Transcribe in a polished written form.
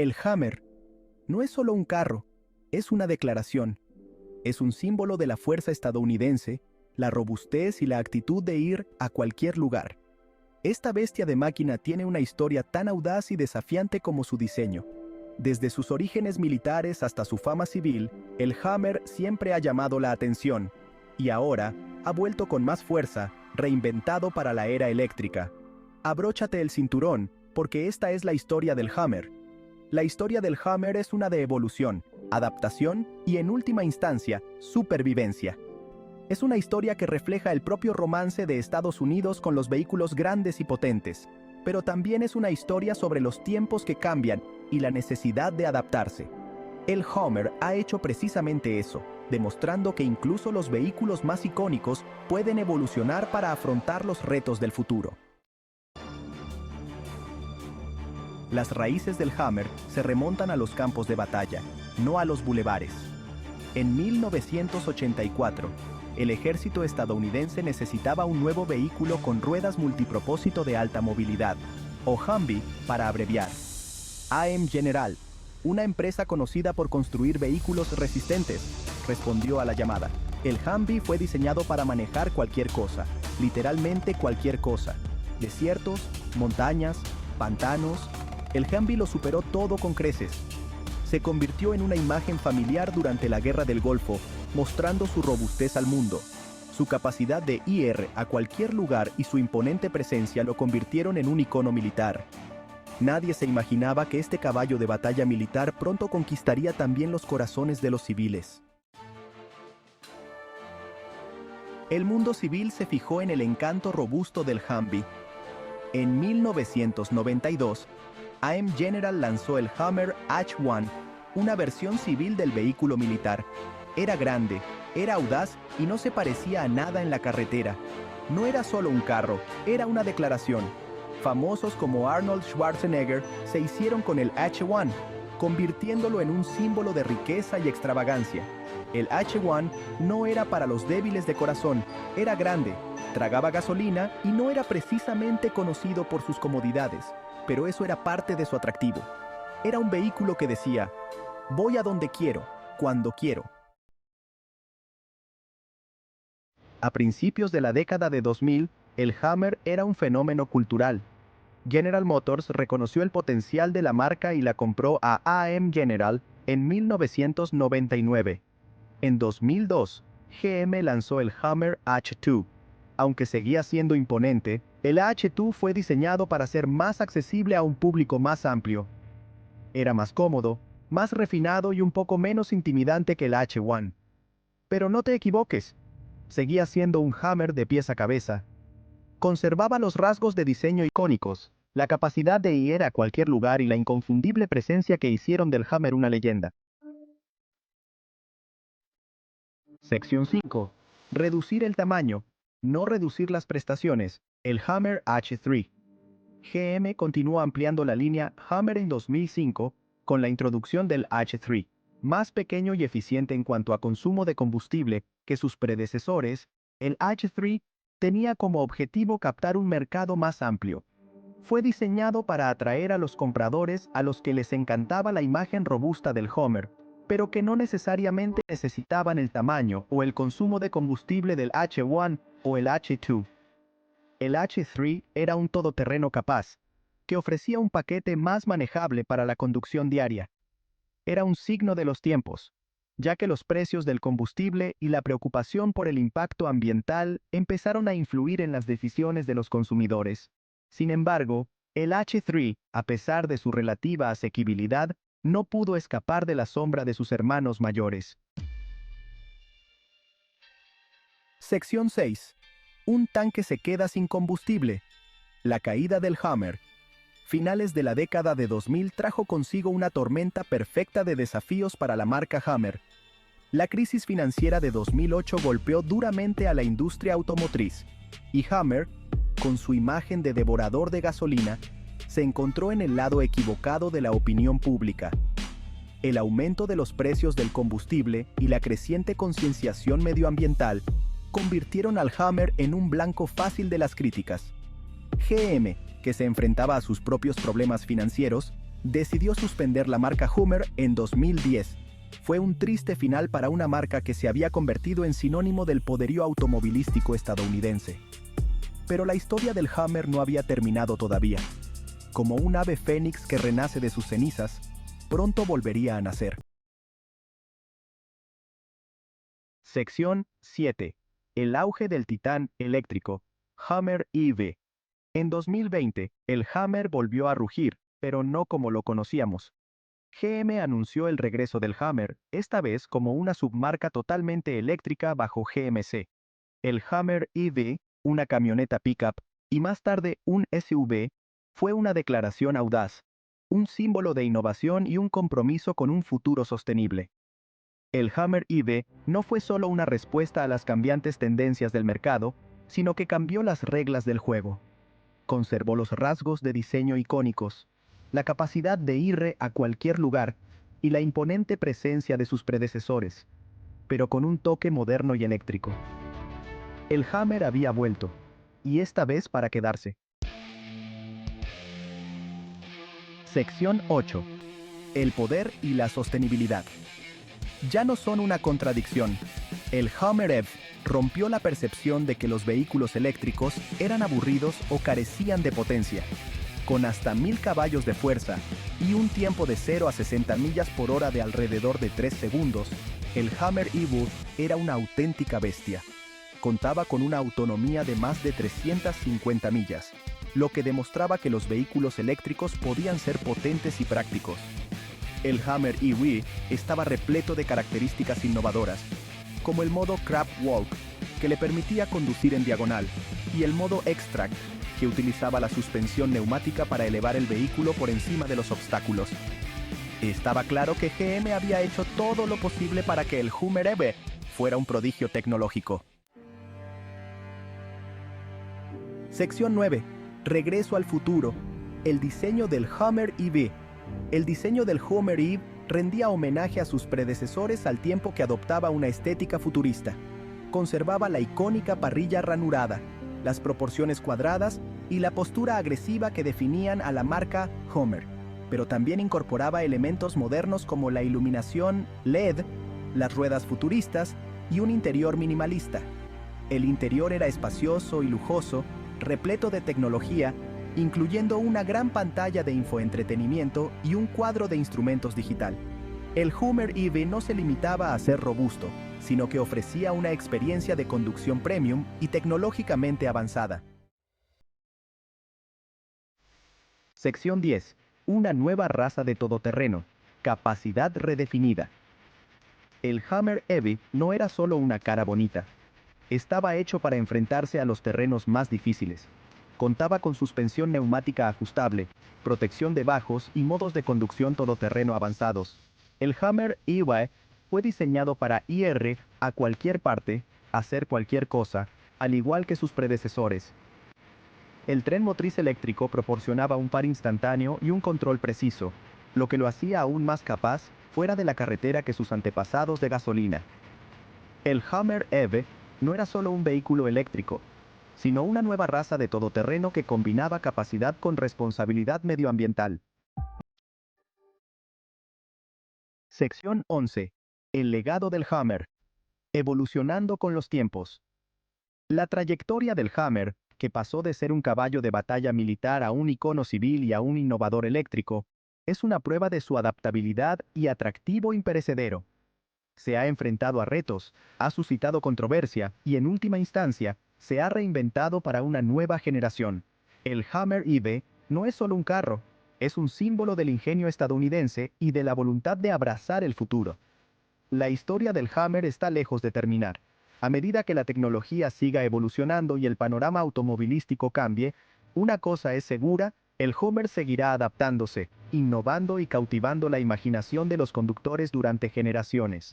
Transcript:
El Hammer no es solo un carro, es una declaración. Es un símbolo de la fuerza estadounidense, la robustez y la actitud de ir a cualquier lugar. Esta bestia de máquina tiene una historia tan audaz y desafiante como su diseño. Desde sus orígenes militares hasta su fama civil, el Hammer siempre ha llamado la atención, y ahora ha vuelto con más fuerza, reinventado para la era eléctrica. Abróchate el cinturón, porque esta es la historia del Hammer. La historia del Hammer es una de evolución, adaptación y, en última instancia, supervivencia. Es una historia que refleja el propio romance de Estados Unidos con los vehículos grandes y potentes, pero también es una historia sobre los tiempos que cambian y la necesidad de adaptarse. El Hammer ha hecho precisamente eso, demostrando que incluso los vehículos más icónicos pueden evolucionar para afrontar los retos del futuro. Las raíces del Hammer se remontan a los campos de batalla, no a los bulevares. En 1984, el ejército estadounidense necesitaba un nuevo vehículo con ruedas multipropósito de alta movilidad, o Humvee para abreviar. AM General, una empresa conocida por construir vehículos resistentes, respondió a la llamada. El Humvee fue diseñado para manejar cualquier cosa, literalmente cualquier cosa. Desiertos, montañas, pantanos. El Humvee lo superó todo con creces. Se convirtió en una imagen familiar durante la Guerra del Golfo, mostrando su robustez al mundo. Su capacidad de ir a cualquier lugar y su imponente presencia lo convirtieron en un icono militar. Nadie se imaginaba que este caballo de batalla militar pronto conquistaría también los corazones de los civiles. El mundo civil se fijó en el encanto robusto del Humvee. En 1992, AM General lanzó el Hammer H1, una versión civil del vehículo militar. Era grande, era audaz y no se parecía a nada en la carretera. No era solo un carro, era una declaración. Famosos como Arnold Schwarzenegger se hicieron con el H1, convirtiéndolo en un símbolo de riqueza y extravagancia. El H1 no era para los débiles de corazón, era grande, tragaba gasolina y no era precisamente conocido por sus comodidades, pero eso era parte de su atractivo. Era un vehículo que decía, voy a donde quiero, cuando quiero. A principios de la década de 2000, el Hammer era un fenómeno cultural. General Motors reconoció el potencial de la marca y la compró a AM General en 1999. En 2002, GM lanzó el Hammer H2. Aunque seguía siendo imponente, el H2 fue diseñado para ser más accesible a un público más amplio. Era más cómodo, más refinado y un poco menos intimidante que el H1. Pero no te equivoques, seguía siendo un Hammer de pies a cabeza. Conservaba los rasgos de diseño icónicos, la capacidad de ir a cualquier lugar y la inconfundible presencia que hicieron del Hammer una leyenda. Sección 5. Reducir el tamaño, no reducir las prestaciones. El Hammer H3. GM continuó ampliando la línea Hammer en 2005 con la introducción del H3, más pequeño y eficiente en cuanto a consumo de combustible que sus predecesores. El H3 tenía como objetivo captar un mercado más amplio. Fue diseñado para atraer a los compradores a los que les encantaba la imagen robusta del Hammer, pero que no necesariamente necesitaban el tamaño o el consumo de combustible del H1 o el H2. El H3 era un todoterreno capaz, que ofrecía un paquete más manejable para la conducción diaria. Era un signo de los tiempos, ya que los precios del combustible y la preocupación por el impacto ambiental empezaron a influir en las decisiones de los consumidores. Sin embargo, el H3, a pesar de su relativa asequibilidad, no pudo escapar de la sombra de sus hermanos mayores. Sección 6. Un tanque se queda sin combustible. La caída del Hammer. Finales de la década de 2000 trajo consigo una tormenta perfecta de desafíos para la marca Hammer. La crisis financiera de 2008 golpeó duramente a la industria automotriz, y Hammer, con su imagen de devorador de gasolina, se encontró en el lado equivocado de la opinión pública. El aumento de los precios del combustible y la creciente concienciación medioambiental convirtieron al Hammer en un blanco fácil de las críticas. GM, que se enfrentaba a sus propios problemas financieros, decidió suspender la marca Hummer en 2010. Fue un triste final para una marca que se había convertido en sinónimo del poderío automovilístico estadounidense. Pero la historia del Hummer no había terminado todavía. Como un ave fénix que renace de sus cenizas, pronto volvería a nacer. Sección 7. El auge del titán eléctrico, Hummer EV. En 2020, el Hummer volvió a rugir, pero no como lo conocíamos. GM anunció el regreso del Hummer, esta vez como una submarca totalmente eléctrica bajo GMC. El Hummer EV, una camioneta pickup, y más tarde un SUV, fue una declaración audaz, un símbolo de innovación y un compromiso con un futuro sostenible. El Hummer EV no fue solo una respuesta a las cambiantes tendencias del mercado, sino que cambió las reglas del juego. Conservó los rasgos de diseño icónicos, la capacidad de ir a cualquier lugar y la imponente presencia de sus predecesores, pero con un toque moderno y eléctrico. El Hummer había vuelto, y esta vez para quedarse. Sección 8. El poder y la sostenibilidad. Ya no son una contradicción. El Hummer EV rompió la percepción de que los vehículos eléctricos eran aburridos o carecían de potencia. Con hasta 1000 caballos de fuerza y un tiempo de 0 a 60 millas por hora de alrededor de 3 segundos, el Hummer EV era una auténtica bestia. Contaba con una autonomía de más de 350 millas, lo que demostraba que los vehículos eléctricos podían ser potentes y prácticos. El Hummer EV estaba repleto de características innovadoras, como el modo Crab Walk, que le permitía conducir en diagonal, y el modo Extract, que utilizaba la suspensión neumática para elevar el vehículo por encima de los obstáculos. Estaba claro que GM había hecho todo lo posible para que el Hummer EV fuera un prodigio tecnológico. Sección 9. Regreso al futuro. El diseño del Hummer EV. El diseño del Hummer EV rendía homenaje a sus predecesores al tiempo que adoptaba una estética futurista. Conservaba la icónica parrilla ranurada, las proporciones cuadradas y la postura agresiva que definían a la marca Hummer, pero también incorporaba elementos modernos como la iluminación LED, las ruedas futuristas y un interior minimalista. El interior era espacioso y lujoso, repleto de tecnología, incluyendo una gran pantalla de infoentretenimiento y un cuadro de instrumentos digital. El Hummer EV no se limitaba a ser robusto, sino que ofrecía una experiencia de conducción premium y tecnológicamente avanzada. Sección 10. Una nueva raza de todoterreno. Capacidad redefinida. El Hummer EV no era solo una cara bonita. Estaba hecho para enfrentarse a los terrenos más difíciles. Contaba con suspensión neumática ajustable, protección de bajos y modos de conducción todoterreno avanzados. El Hummer EV fue diseñado para ir a cualquier parte, hacer cualquier cosa, al igual que sus predecesores. El tren motriz eléctrico proporcionaba un par instantáneo y un control preciso, lo que lo hacía aún más capaz fuera de la carretera que sus antepasados de gasolina. El Hummer EV no era solo un vehículo eléctrico, sino una nueva raza de todoterreno que combinaba capacidad con responsabilidad medioambiental. Sección 11. El legado del Hummer. Evolucionando con los tiempos. La trayectoria del Hummer, que pasó de ser un caballo de batalla militar a un icono civil y a un innovador eléctrico, es una prueba de su adaptabilidad y atractivo imperecedero. Se ha enfrentado a retos, ha suscitado controversia y en última instancia, se ha reinventado para una nueva generación. El Hummer EV no es solo un carro, es un símbolo del ingenio estadounidense y de la voluntad de abrazar el futuro. La historia del Hummer está lejos de terminar. A medida que la tecnología siga evolucionando y el panorama automovilístico cambie, una cosa es segura, el Hummer seguirá adaptándose, innovando y cautivando la imaginación de los conductores durante generaciones.